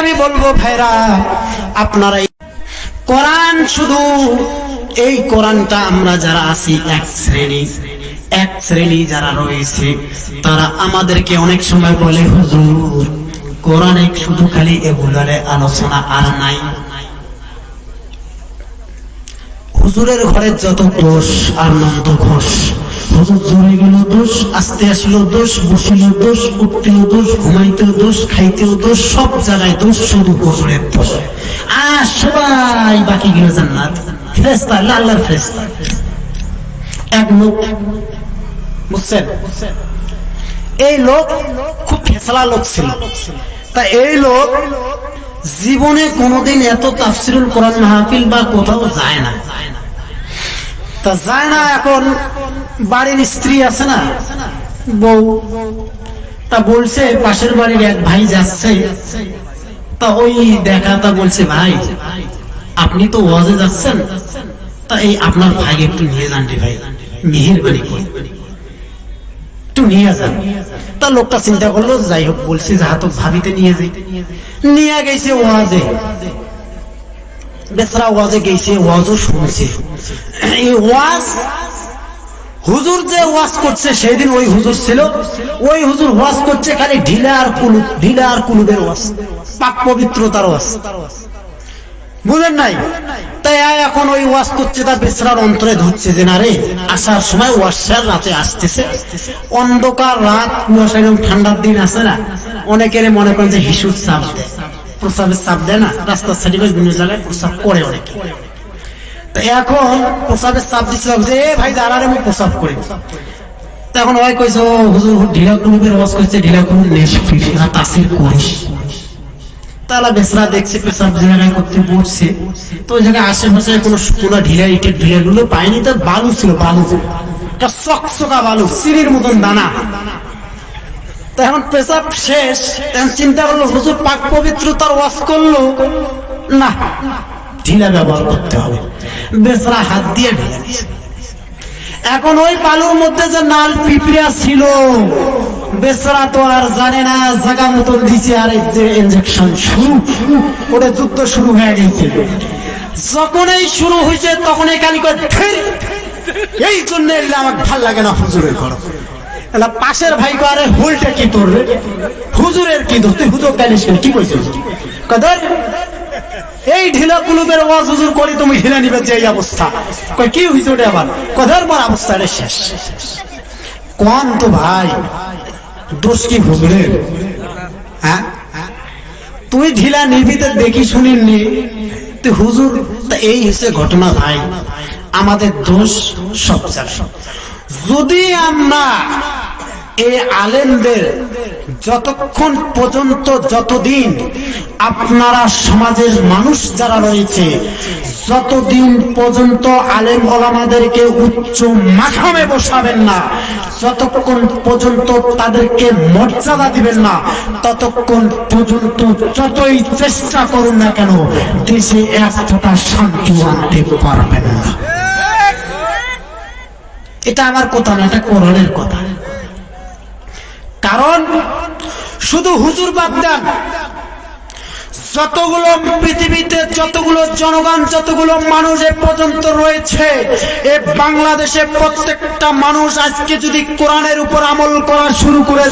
আমি বলবো ভাইরা, আপনারা কোরআন শুধু এই কোরআনটা আমরা যারা আছি এক শ্রেণী যারা রয়েছে, তারা আমাদেরকে অনেক সময় বলে হুজুর কোরআনে শুধু খালি এগুলারে আলোচনা আর নাই। হুজুরের ঘরের যত দোষ আর নন্দ ঘোষ, হুজুর জোরে গেল দোষ, আসতে আসলো দোষ, বসিল দোষ, উঠতেও দোষ, ঘুমাইতেও দোষ, খাইতেও দোষ, সব জায়গায় দোষ, শুধু হুজুরের দোষ। আর সবাই বাকি গেল জান্নাত, ফেরেশতা, আল্লাহর ফেরেশতা। এক লোক, বুঝছেন, এই লোক খুব ফেসলা লোক ছিল। তা এই লোক জীবনে কোনোদিন এত তাফসিরুল কোরআন মাহফিল বা কোথাও যায় না। তা যায় না, এখন বাড়ির স্ত্রী আছে না, বউ, তা বলছে পাশের বাড়ির এক ভাই যাচ্ছে, তা ওই দেখা, তা বলছে ভাই আপনি তো ওয়াজে যাচ্ছেন, তা এই আপনার ভাই একটু নিয়ে যান রে ভাই, মেহেরবানি করে একটু নিয়ে যান। তা লোকটা চিন্তা করলো, যাই হোক বলছি যাহা তো ভাবিতে নিয়ে যাই, নিয়ে গেছে ওয়াজে। বেচারা ওয়াজে গেছে, ওয়াজও শুনছে। এই ওয়াজ, হুজুর যে ওয়াজ করছে সেদিন ওই হুজুর ছিল, ওই হুজুর ওয়াজ করছে খালি ঢিলা আর কুলুবের ওয়াজ, পাক পবিত্রতার ওয়াজ, বুঝেন নাই? তাই এখন ওই ওয়াজ করছে, তার বেচারার অন্তরে ধরছে যে না রে, আসার সময় ওয়াজের রাতে আসতেছে, অন্ধকার রাত, কুয়াশা, এরকম ঠান্ডার দিন আছে না, অনেকের মনে করেন যে হিসুর চাপ দেয়, প্রস্রাবের চাপ দেয় না, রাস্তার সাইডে বিভিন্ন জায়গায় প্রস্রাব করে অনেকে। এখন প্রস্রাবের চাপ দিচ্ছে যে ভাই দাঁড়ারে আমি প্রস্রাব করি। তখন ওই কইছে হুজুর ঢিলা কুলুবের ওয়াজ করছে, ঢিলা কুলুব নেশ ফিরা তাসির করিস। তাহলে বেসরা দেখছে পেশাব জায়গায় করতে বসছে, তো ওই জায়গায় আশেপাশে কোনো শুকনো ঢিলা ইটের ঢিলাগুলো পায়নি, তার বালু ছিল, বালু চকচকা বালু, চিনির মতন দানা। তখন পেশাব শেষ, তখন চিন্তা করলো হুজুর পাক পবিত্রতার ওয়াজ করলো না, ঢিলা ব্যবহার করতে হবে। বেসরা হাত দিয়ে ঢিলা দিচ্ছে। এখন ওই বালুর মধ্যে যে নাল পিঁপড়া ছিল, বেচারা তো আর জানে না, জায়গা মতন দিচ্ছে, আর ইনজেকশন শুরু, ওটা যুদ্ধ শুরু হয়ে গেছে। যখনই শুরু হয়েছে তখনই খালি করে এই জন্য আমাকে ভাল লাগে না হুজুরের ঘর। পাশের ভাই আরে হুলটা কি তোর, হুজুরের কি ধরতে, হুজুর জানিস কি বলছে, কদর এই ঢিলা কুলুবের ওয়াজ হুজুর করি, তুমি ঢিলা নিবে যে এই অবস্থা, কি হয়েছে ওটা আবার, কদর মোর অবস্থা শেষ। কোন তো ভাই দোষ কি হুজুরের? হ্যাঁ, তুই ঢিলা নিবিতে দেখি শুনিনি তুই হুজুর। এই হচ্ছে ঘটনা ভাই, আমাদের দোষ সব জায়গায়। যদি আমরা এই আলেমদের যতক্ষণ পর্যন্ত, যতদিন আপনারা সমাজের মানুষ যারা রয়েছে, যতদিন পর্যন্ত আলেম ওলামাদেরকে উচ্চ মাকামে বসাবেন না, যতক্ষণ পর্যন্ত তাদেরকে মর্যাদা দিবেন না, ততক্ষণ পর্যন্ত যতই চেষ্টা করুন না কেন দেশে এক ফোঁটা শান্তি আনতে পারবেন না। এটা আমার কথা না, এটা কোরআনের কথা। কারণ শুধু হুজুর বাদ দেন, যতগুলো পৃথিবীতে যতগুলো জনগণ, যতগুলো মানুষ এ পর্যন্ত রয়েছে, এ বাংলাদেশে প্রত্যেকটা মানুষ আজকে যদি কোরআনের উপর আমল করা শুরু করে